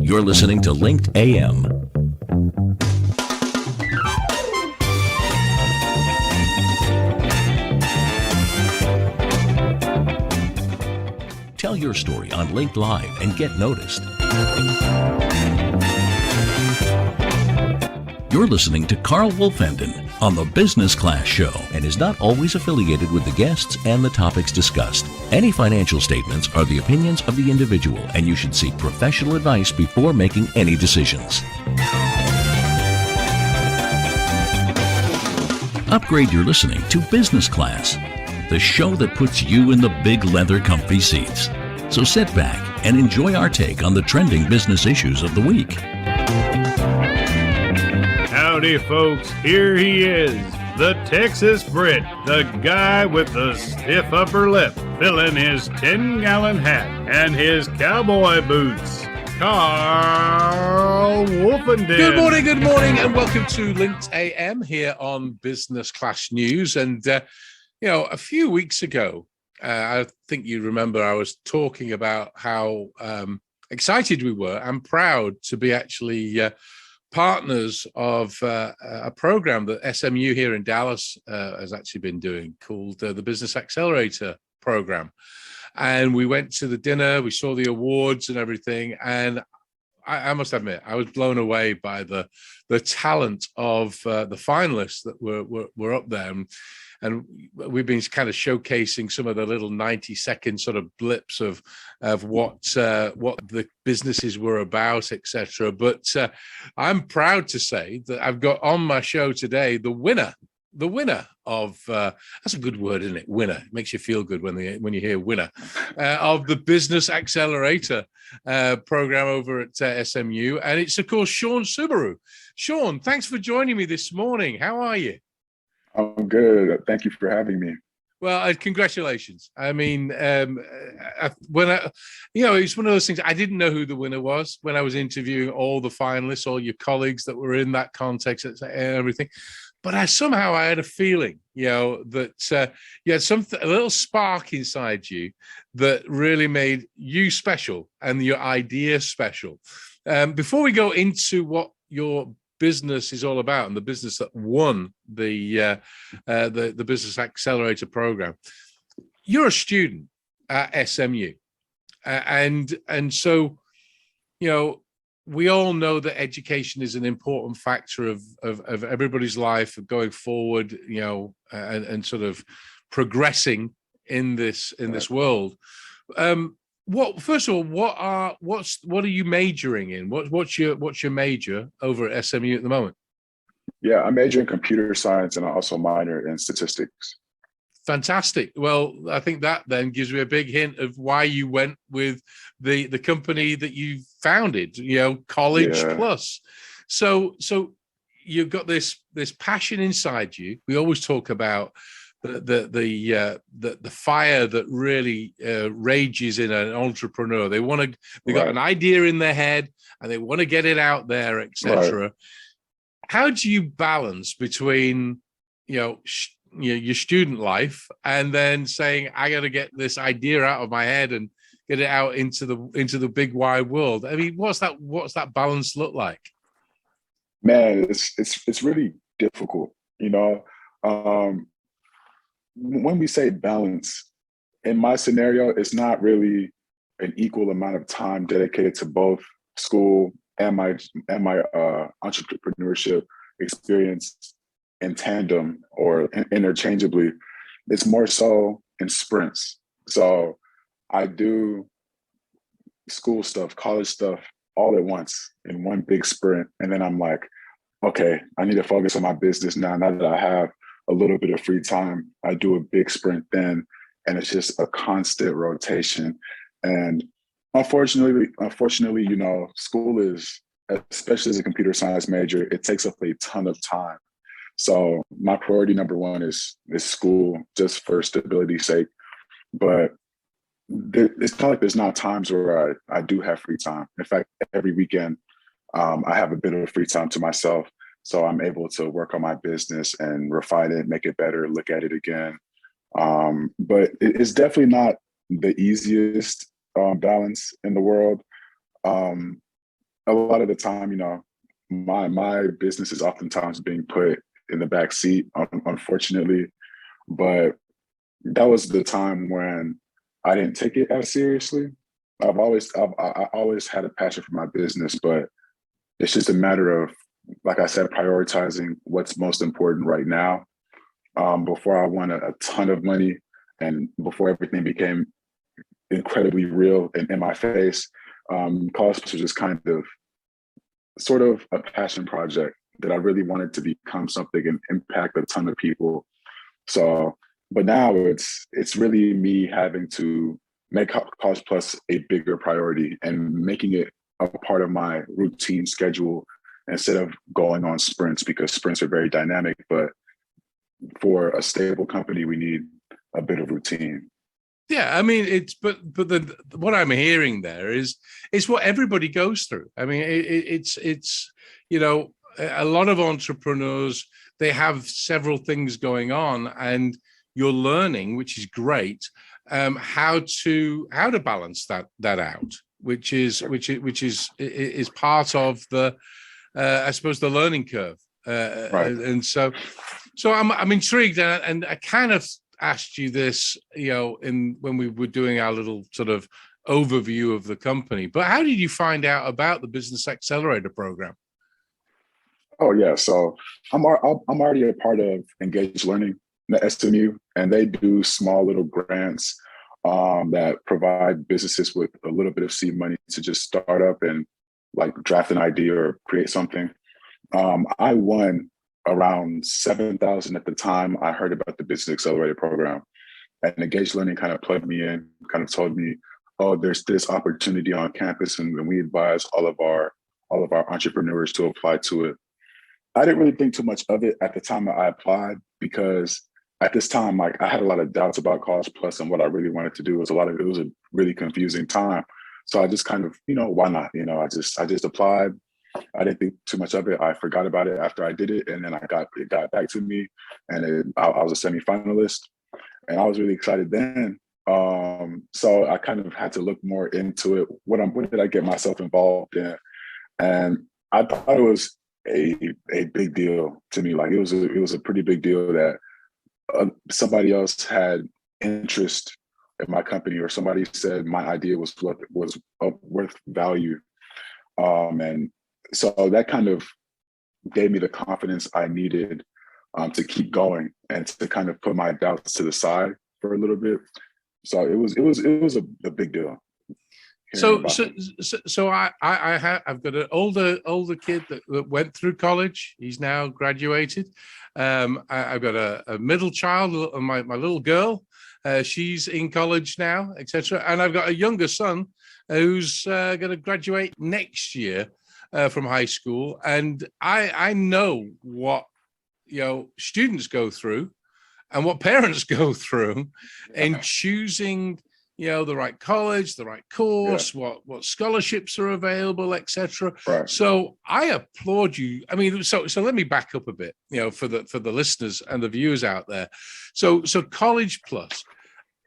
You're listening to Linked AM. Tell your story on Linked Live and get noticed. You're listening to Karl Wolfenden on the Business Class Show and is not always affiliated with the guests and the topics discussed. Any financial statements are the opinions of the individual, and you should seek professional advice before making any decisions. Upgrade your listening to Business Class, the show that puts you in the big leather comfy seats. So sit back and enjoy our take on the trending business issues of the week. Howdy, folks. Here he is, the Texas Brit, the guy with the stiff upper lip, filling his 10-gallon hat and his cowboy boots, Karl Wolfenden. Good morning, and welcome to Linked AM here on Business Class News. And, a few weeks ago, I think you remember I was talking about how excited we were and proud to be actually partners of a program that SMU here in Dallas has actually been doing called the Business Accelerator program. And we went to the dinner, we saw the awards and everything. And I must admit, I was blown away by the talent of the finalists that were up there. And we've been kind of showcasing some of the little 90-second sort of blips of what the businesses were about, etc. But I'm proud to say that I've got on my show today the winner of that's a good word, isn't it? Winner. It makes you feel good when you hear winner of the Business Accelerator program over at SMU, and it's of course Seun Suberu. Seun, thanks for joining me this morning. How are you? I'm good. Thank you for having me. Well, congratulations. I mean, it's one of those things. I didn't know who the winner was when I was interviewing all the finalists, all your colleagues that were in that context and everything. But I had a feeling, that you had a little spark inside you that really made you special and your idea special. Before we go into what your business is all about and the business that won the Business Accelerator program, you're a student at SMU, and so we all know that education is an important factor of everybody's life going forward, and sort of progressing in this world. First of all, what are you majoring in? What's your major over at SMU at the moment? Yeah, I major in computer science and I also minor in statistics. Fantastic. Well, I think that then gives me a big hint of why you went with the company that you founded, College Plus. So you've got this passion inside you. We always talk about the fire that really rages in an entrepreneur. They've got an idea in their head and they want to get it out there, etc. Right. How do you balance between your student life and then saying, I got to get this idea out of my head and get it out into the big wide world? I mean, what's that balance look like? Man, it's really difficult, when we say balance, in my scenario, it's not really an equal amount of time dedicated to both school and my entrepreneurship experience in tandem or interchangeably. It's more so in sprints. So I do school stuff, college stuff all at once in one big sprint. And then I'm like, okay, I need to focus on my business now that I have a little bit of free time. I do a big sprint then, and it's just a constant rotation. And unfortunately, school is, especially as a computer science major, it takes up a ton of time. So my priority number one is school, just for stability's sake. But it's not like there's not times where I do have free time. In fact, every weekend, I have a bit of free time to myself. So I'm able to work on my business and refine it, make it better, look at it again. But it's definitely not the easiest balance in the world. A lot of the time, my business is oftentimes being put in the back seat, unfortunately. But that was the time when I didn't take it as seriously. I always had a passion for my business, but it's just a matter of, like I said, prioritizing what's most important right now. Before I won a ton of money and before everything became incredibly real and in my face, college was just kind of sort of a passion project that I really wanted to become something and impact a ton of people. So, but now it's really me having to make College Plus a bigger priority and making it a part of my routine schedule instead of going on sprints, because sprints are very dynamic. But for a stable company, we need a bit of routine. Yeah, I mean, what I'm hearing there is what everybody goes through. I mean, it's a lot of entrepreneurs, they have several things going on, and you're learning, which is great, how to balance that out, which is part of the I suppose the learning curve. Right. And so I'm intrigued, and I kind of asked you this, when we were doing our little sort of overview of the company, but how did you find out about the Business Accelerator program? Oh yeah, so I'm already a part of Engage Learning, the SMU, and they do small little grants that provide businesses with a little bit of seed money to just start up and like draft an idea or create something. I won around $7,000 at the time I heard about the Business Accelerator program, and Engage Learning kind of plugged me in, kind of told me, oh, there's this opportunity on campus, and we advise all of our entrepreneurs to apply to it. I didn't really think too much of it at the time that I applied, because at this time, like, I had a lot of doubts about College Plus and what I really wanted to do. It was a really confusing time. So I just kind of, why not? I just applied. I didn't think too much of it. I forgot about it after I did it, and then it got back to me, and I was a semifinalist, and I was really excited then. So I kind of had to look more into it. What did I get myself involved in? And I thought it was a big deal to me. Like, it was a pretty big deal that somebody else had interest in my company, or somebody said my idea was worth value, and so that kind of gave me the confidence I needed to keep going and to kind of put my doubts to the side for a little bit. So it was a big deal. So I've got an older kid that went through college. He's now graduated. I've got a middle child, my little girl. She's in college now, etc. And I've got a younger son who's going to graduate next year from high school. And I know what students go through and what parents go through in choosing the right college, the right course, what scholarships are available, etc. Right. So I applaud you. I mean, so let me back up a bit, for the listeners and the viewers out there. So College Plus,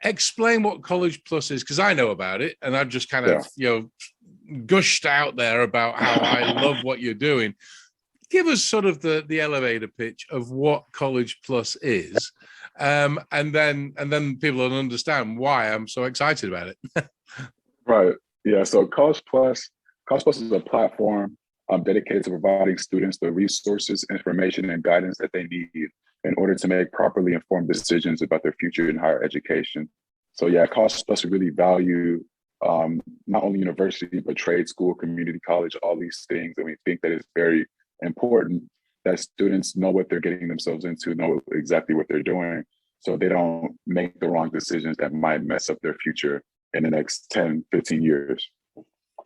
explain what College Plus is, because I know about it, and I've just kind of gushed out there about how I love what you're doing. Give us sort of the elevator pitch of what College Plus is. And then people will understand why I'm so excited about it. Right. Yeah. So College Plus is a platform dedicated to providing students the resources, information, and guidance that they need in order to make properly informed decisions about their future in higher education. So yeah, College Plus really value not only university, but trade school, community college, all these things. And we think that it's very important that students know what they're getting themselves into, know exactly what they're doing, so they don't make the wrong decisions that might mess up their future in the next 10, 15 years.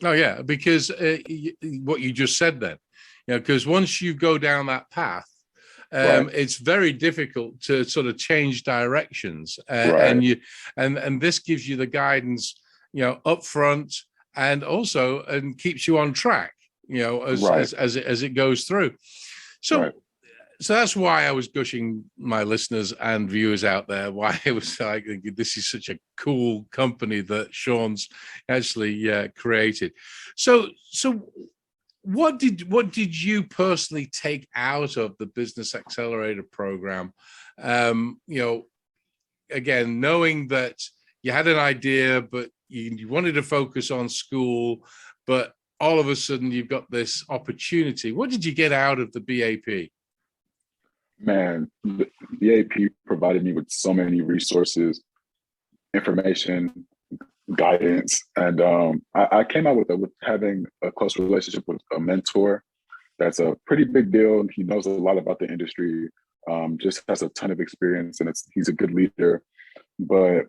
Oh, yeah, because what you just said then, because once you go down that path, it's very difficult to sort of change directions. And this gives you the guidance, up front, and also keeps you on track, as it goes through. So So that's why I was gushing my listeners and viewers out there, why it was like, this is such a cool company that Sean's actually created. So what did you personally take out of the Business Accelerator program? Again, knowing that you had an idea, but you wanted to focus on school, but all of a sudden you've got this opportunity. What did you get out of the BAP? Man, the BAP provided me with so many resources, information, guidance, and I came out with having a close relationship with a mentor. That's a pretty big deal. He knows a lot about the industry, just has a ton of experience, and he's a good leader. But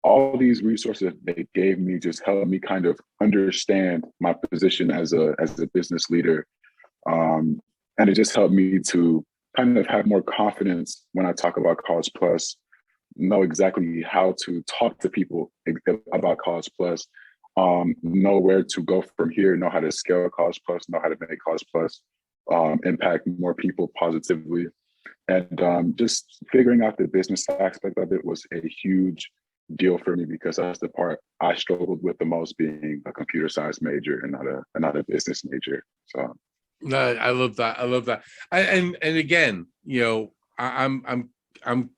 all these resources they gave me just helped me kind of understand my position as a business leader, and it just helped me to kind of have more confidence when I talk about College Plus, know exactly how to talk to people about College Plus, know where to go from here, know how to scale College Plus, know how to make College Plus impact more people positively. And just figuring out the business aspect of it was a huge deal for me, because that's the part I struggled with the most, being a computer science major and not a business major. So. No, I love that. I love that. And again, I'm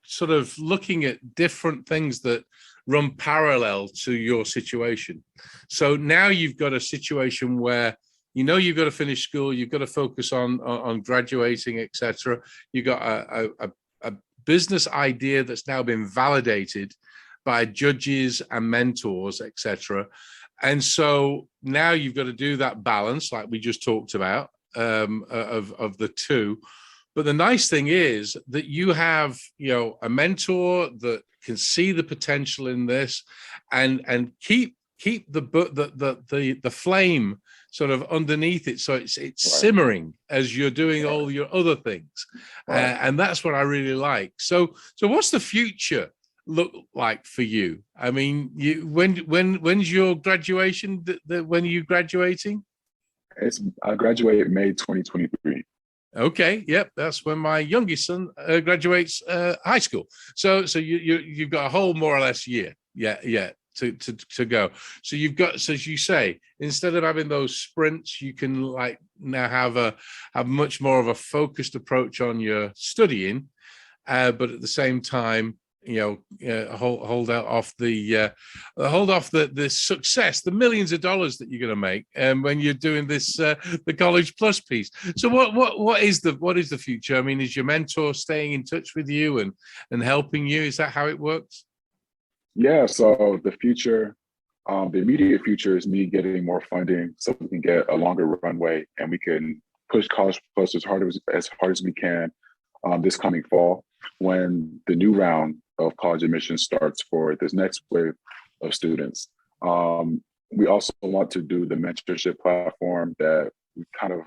sort of looking at different things that run parallel to your situation. So now you've got a situation where you've got to finish school, you've got to focus on graduating, etc. You've got a business idea that's now been validated by judges and mentors, etc. And so now you've got to do that balance, like we just talked about. Of the two, but the nice thing is that you have a mentor that can see the potential in this, and keep the flame sort of underneath it, so it's right, simmering as you're doing all your other things, right. And that's what I really like. So what's the future look like for you? I mean, when's your graduation? When are you graduating? I graduate May 2023. Okay, yep, that's when my youngest son graduates high school. So you've got a whole more or less year, to go. So you've got, so as you say, instead of having those sprints, you can like now have much more of a focused approach on your studying, but at the same time, hold off the success, the millions of dollars that you're going to make, when you're doing this the College Plus piece. So what is the future? I mean, is your mentor staying in touch with you and helping you? Is that how it works? Yeah. So the future, the immediate future is me getting more funding so we can get a longer runway and we can push College Plus as hard as we can this coming fall, when the new round of college admissions starts for this next wave of students. We also want to do the mentorship platform that we kind of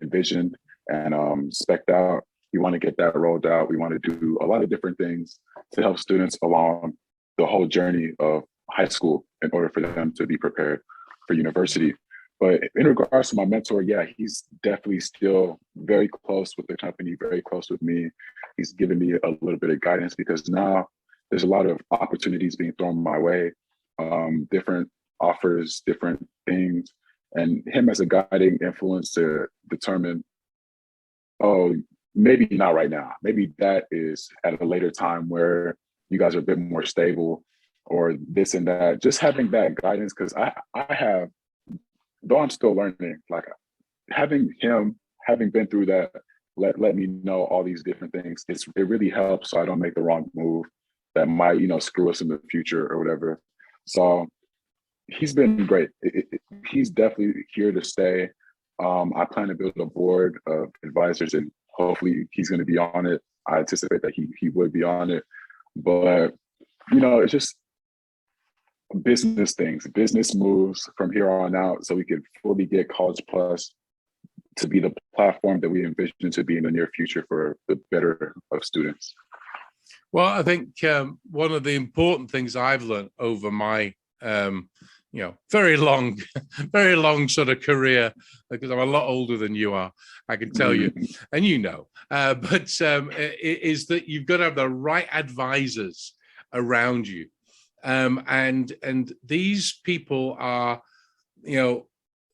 envisioned and spec'd out. We want to get that rolled out. We want to do a lot of different things to help students along the whole journey of high school in order for them to be prepared for university. But in regards to my mentor, yeah, he's definitely still very close with the company, very close with me. He's given me a little bit of guidance, because now there's a lot of opportunities being thrown my way, different offers, different things, and him as a guiding influence to determine, oh, maybe not right now. Maybe that is at a later time where you guys are a bit more stable, or this and that. Just having that guidance, because I have, though I'm still learning, like having been through that, let me know all these different things. It really helps, so I don't make the wrong move that might, screw us in the future or whatever. So he's been great. He's definitely here to stay. I plan to build a board of advisors, and hopefully he's going to be on it. I anticipate that he would be on it. But, it's just business things, business moves from here on out, so we can fully get College Plus to be the platform that we envision to be in the near future for the better of students. Well, I think one of the important things I've learned over my very long, very long sort of career, because I'm a lot older than you are, I can tell you, and but is that you've got to have the right advisors around you. And these people are,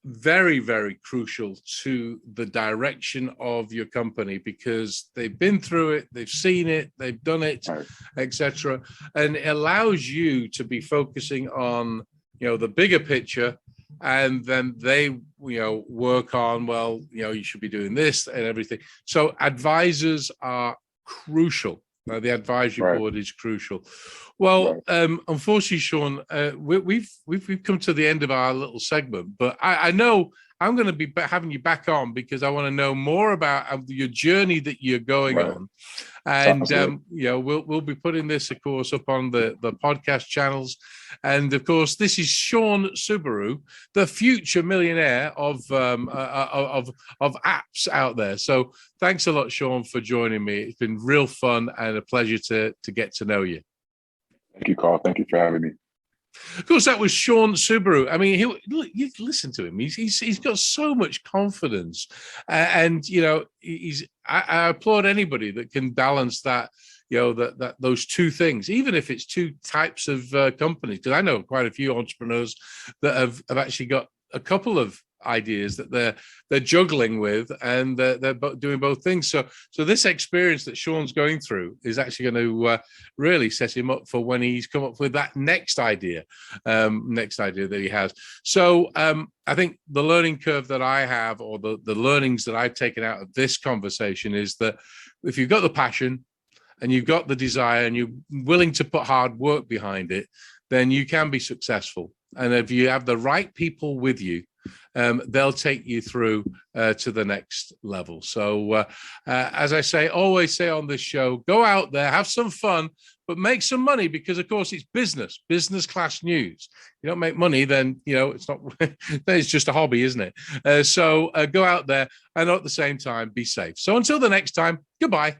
very, very crucial to the direction of your company, because they've been through it, they've seen it, they've done it, etc. And it allows you to be focusing on, the bigger picture, and then they, work on, you should be doing this and everything. So advisors are crucial. The advisory board is crucial. Well, unfortunately, Sean, we've come to the end of our little segment, but I know I'm going to be having you back on, because I want to know more about your journey that you're going on, and we'll be putting this, of course, up on the podcast channels, and of course, this is Seun Suberu, the future millionaire of apps out there. So thanks a lot, Sean, for joining me. It's been real fun and a pleasure to get to know you. Thank you, Karl. Thank you for having me. Of course, that was Seun Suberu. I mean, you listen to him. He's got so much confidence, and I applaud anybody that can balance that. That those two things, even if it's two types of companies. Because I know quite a few entrepreneurs that have actually got a couple of ideas that they're juggling with, and they're doing both things. So this experience that Sean's going through is actually going to really set him up for when he's come up with that next idea that he has. So I think the learning curve that I have, or the learnings that I've taken out of this conversation, is that if you've got the passion and you've got the desire and you're willing to put hard work behind it, then you can be successful. And if you have the right people with you, they'll take you through to the next level. So as I always say on this show, go out there, have some fun, but make some money, because of course it's business class news. You don't make money, then it's not. It's just a hobby, isn't it? So go out there, and at the same time, be safe. So until the next time, goodbye.